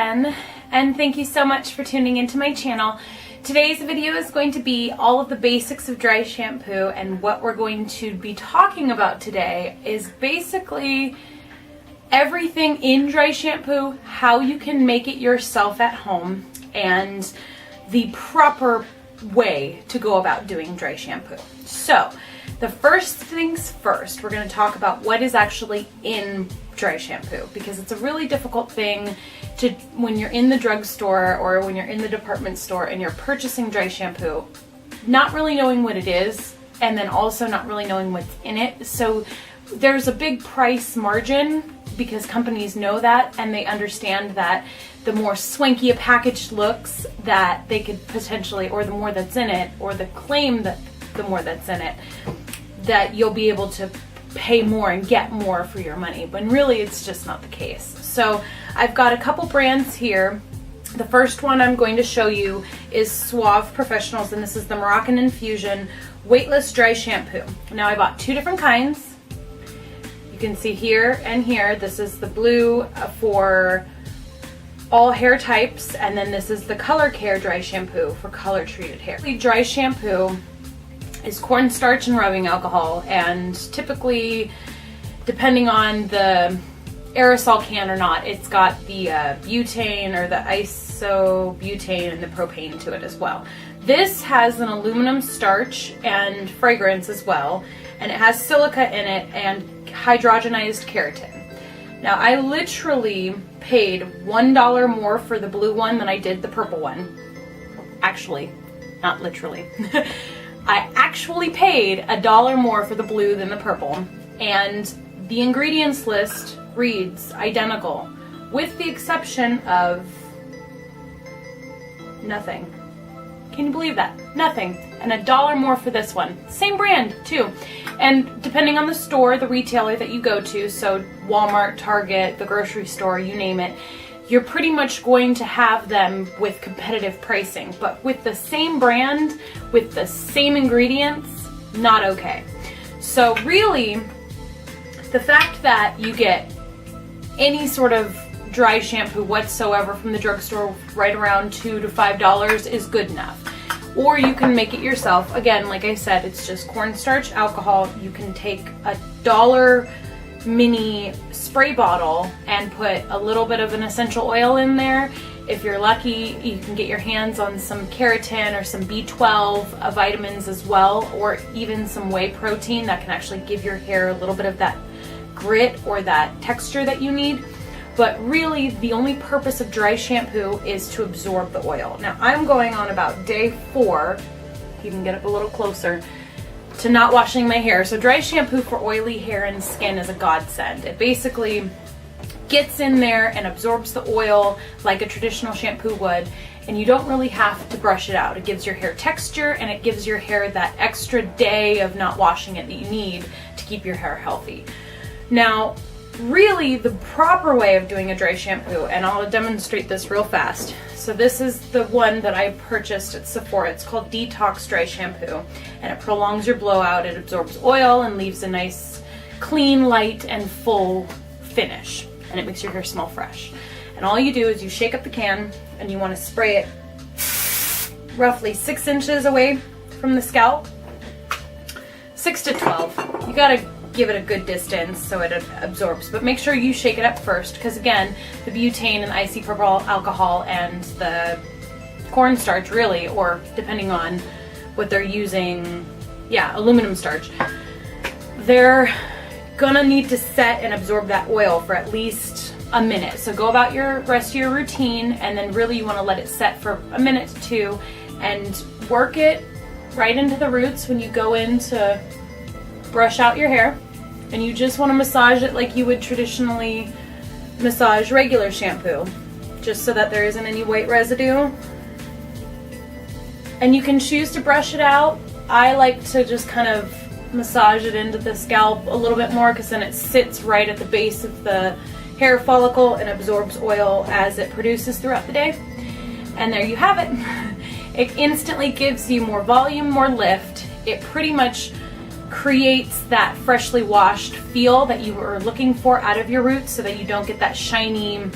again, and thank you so much for tuning into my channel. Today's video is going to be all of the basics of dry shampoo, and what we're going to be talking about today is basically everything in dry shampoo, how you can make it yourself at home, and the proper way to go about doing dry shampoo. So the first things first, we're going to talk about what is actually in dry shampoo, because it's a really difficult thing to, when you're in the drugstore or when you're in the department store and you're purchasing dry shampoo, not really knowing what it is, and then also not really knowing what's in it. So there's a big price margin because companies know that, and they understand that the more swanky a package looks, that they could potentially, or the more that's in it, or the claim that the more that's in it, that you'll be able to pay more and get more for your money, when really it's just not the case. So I've got a couple brands here. The first one I'm going to show you is Suave Professionals, and this is the Moroccan Infusion Weightless Dry Shampoo. Now I bought two different kinds. You can see here and here. This is the blue for all hair types, and then this is the Color Care Dry Shampoo for color treated hair. Dry shampoo is cornstarch and rubbing alcohol, and typically, depending on the aerosol can or not, it's got the butane or the isobutane and the propane to it as well. This has an aluminum starch and fragrance as well, and it has silica in it and hydrogenized keratin. Now I literally paid $1 more for the blue one than I did the purple one. Actually, not literally. I actually paid $1 more for the blue than the purple, and the ingredients list reads identical, with the exception of nothing. Can you believe that? Nothing. And $1 more for this one. Same brand too. And depending on the store, the retailer that you go to, so Walmart, Target, the grocery store, you name it, you're pretty much going to have them with competitive pricing. But with the same brand, with the same ingredients, not okay. So really, the fact that you get any sort of dry shampoo whatsoever from the drugstore right around $2 to $5 is good enough. Or you can make it yourself. Again, like I said, it's just cornstarch, alcohol. You can take a $1 mini spray bottle and put a little bit of an essential oil in there. If you're lucky, you can get your hands on some keratin or some B12 vitamins as well, or even some whey protein that can actually give your hair a little bit of that grit or that texture that you need. But really, the only purpose of dry shampoo is to absorb the oil. Now, I'm going on about day 4, you can get up a little closer, to not washing my hair. So dry shampoo for oily hair and skin is a godsend. It basically gets in there and absorbs the oil like a traditional shampoo would, and you don't really have to brush it out. It gives your hair texture, and it gives your hair that extra day of not washing it that you need to keep your hair healthy. Now, really the proper way of doing a dry shampoo, and I'll demonstrate this real fast. So this is the one that I purchased at Sephora. It's called Detox Dry Shampoo, and it prolongs your blowout. It absorbs oil and leaves a nice, clean, light, and full finish, and it makes your hair smell fresh. And all you do is you shake up the can, and you want to spray it roughly 6 inches away from the scalp. 6 to 12. You gotta give it a good distance so it absorbs, but make sure you shake it up first, because again, the butane and the isopropyl alcohol and the cornstarch, really, or depending on what they're using, yeah, aluminum starch, they're gonna need to set and absorb that oil for at least a minute. So go about your rest of your routine, and then really you want to let it set for a minute to 2, and work it right into the roots when you go in to brush out your hair. And you just want to massage it like you would traditionally massage regular shampoo, just so that there isn't any white residue. And you can choose to brush it out. I like to just kind of massage it into the scalp a little bit more, because then it sits right at the base of the hair follicle and absorbs oil as it produces throughout the day. And there you have it. It instantly gives you more volume, more lift. It pretty much creates that freshly washed feel that you were looking for out of your roots, so that you don't get that shiny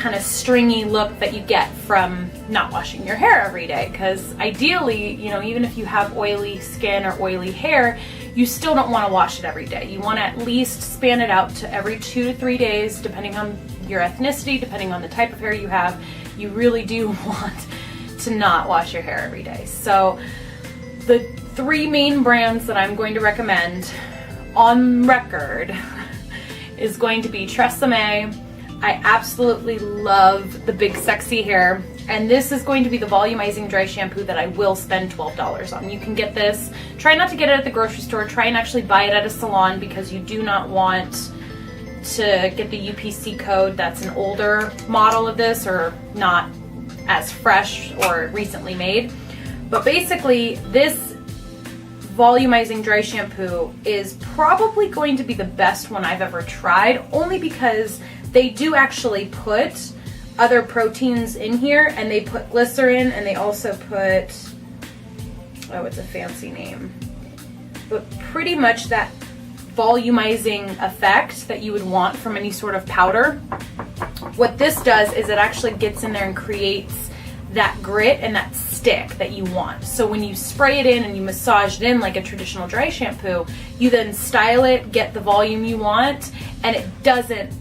kind of stringy look that you get from not washing your hair every day. Because ideally, you know, even if you have oily skin or oily hair, you still don't want to wash it every day. You want to at least span it out to every 2 to 3 days, depending on your ethnicity, depending on the type of hair you have. You really do want to not wash your hair every day. So the 3 main brands that I'm going to recommend on record is going to be Tresemme. I absolutely love the Big Sexy Hair, and this is going to be the volumizing dry shampoo that I will spend $12 on. You can get this. Try not to get it at the grocery store. Try and actually buy it at a salon, because you do not want to get the UPC code. That's an older model of this, or not as fresh or recently made. But basically, this volumizing dry shampoo is probably going to be the best one I've ever tried, only because they do actually put other proteins in here, and they put glycerin, and they also put, oh, it's a fancy name, but pretty much that volumizing effect that you would want from any sort of powder. What this does is it actually gets in there and creates that grit and that stick that you want. So when you spray it in and you massage it in like a traditional dry shampoo, you then style it, get the volume you want, and it doesn't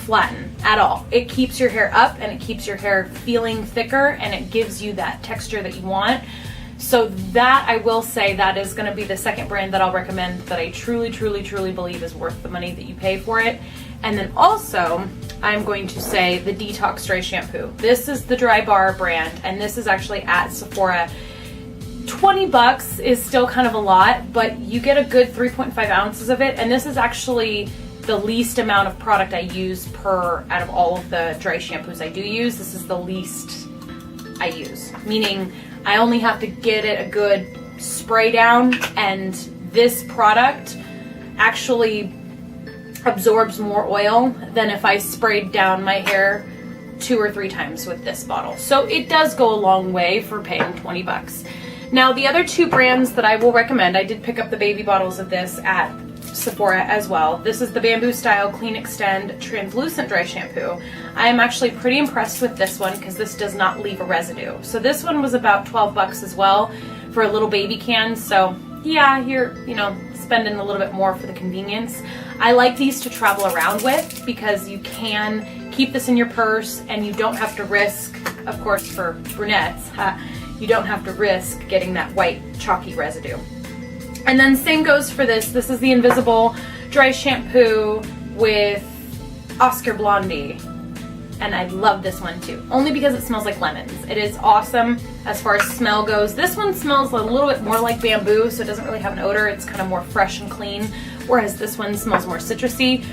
flatten at all. It keeps your hair up, and it keeps your hair feeling thicker, and it gives you that texture that you want. So that, I will say, that is going to be the second brand that I'll recommend that I truly believe is worth the money that you pay for it. And then also, I'm going to say the Detox Dry Shampoo. This is the Dry Bar brand, and this is actually at Sephora. $20 is still kind of a lot, but you get a good 3.5 ounces of it, and this is actually the least amount of product I use out of all of the dry shampoos I do use. This is the least I use, meaning I only have to get it a good spray down, and this product actually absorbs more oil than if I sprayed down my hair 2 or 3 times with this bottle. So it does go a long way for paying $20. Now, the other 2 brands that I will recommend, I did pick up the baby bottles of this at Sephora as well. This is the Bamboo Style Clean Extend Translucent Dry Shampoo. I am actually pretty impressed with this one because this does not leave a residue. So this one was about $12 as well for a little baby can. So yeah, you're, spending a little bit more for the convenience. I like these to travel around with because you can keep this in your purse, and you don't have to risk, of course for brunettes, you don't have to risk getting that white chalky residue. And then same goes for this. This is the Invisible Dry Shampoo with Oscar Blondie. And I love this one too, only because it smells like lemons. It is awesome as far as smell goes. This one smells a little bit more like bamboo, so it doesn't really have an odor. It's kind of more fresh and clean, whereas this one smells more citrusy.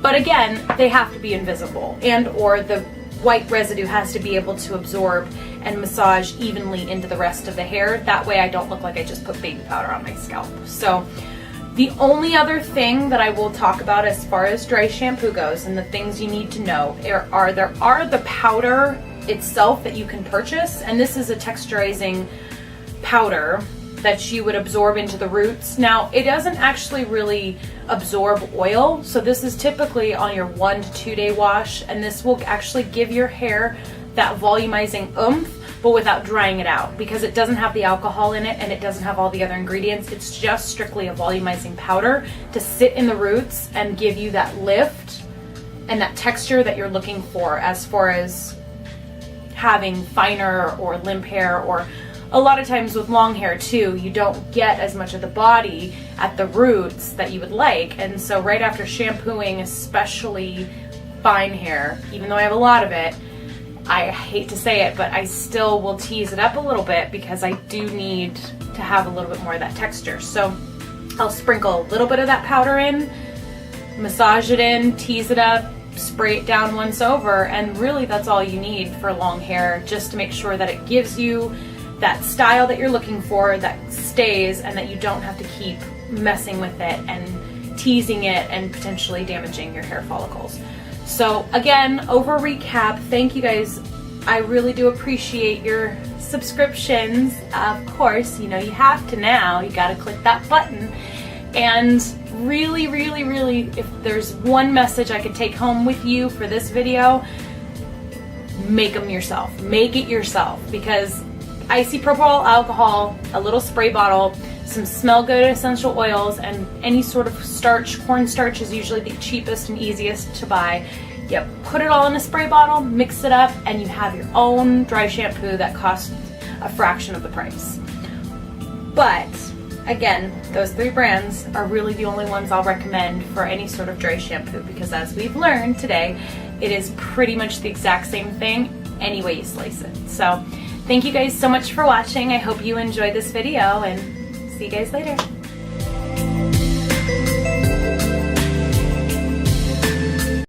But again, they have to be invisible, and or the white residue has to be able to absorb and massage evenly into the rest of the hair. That way I don't look like I just put baby powder on my scalp. So the only other thing that I will talk about as far as dry shampoo goes, and the things you need to know, are the powder itself that you can purchase, and this is a texturizing powder that you would absorb into the roots. Now, it doesn't actually really absorb oil, so this is typically on your 1 to 2 day wash, and this will actually give your hair that volumizing oomph, but without drying it out, because it doesn't have the alcohol in it and it doesn't have all the other ingredients. It's just strictly a volumizing powder to sit in the roots and give you that lift and that texture that you're looking for, as far as having finer or limp hair, or a lot of times with long hair too, you don't get as much of the body at the roots that you would like. And so right after shampooing, especially fine hair, even though I have a lot of it, I hate to say it, but I still will tease it up a little bit because I do need to have a little bit more of that texture. So I'll sprinkle a little bit of that powder in, massage it in, tease it up, spray it down once over, and really that's all you need for long hair, just to make sure that it gives you that style that you're looking for, that stays, and that you don't have to keep messing with it and teasing it and potentially damaging your hair follicles. So again, over recap, thank you guys. I really do appreciate your subscriptions. Of course, you have to now. You got to click that button. And really, if there's one message I could take home with you for this video, make them yourself. Make it yourself, because isopropyl alcohol, a little spray bottle, some smell good essential oils, and any sort of starch. Cornstarch is usually the cheapest and easiest to buy. You put it all in a spray bottle, mix it up, and you have your own dry shampoo that costs a fraction of the price. But again, those 3 brands are really the only ones I'll recommend for any sort of dry shampoo, because as we've learned today, it is pretty much the exact same thing any way you slice it. So thank you guys so much for watching. I hope you enjoyed this video, and see you guys later.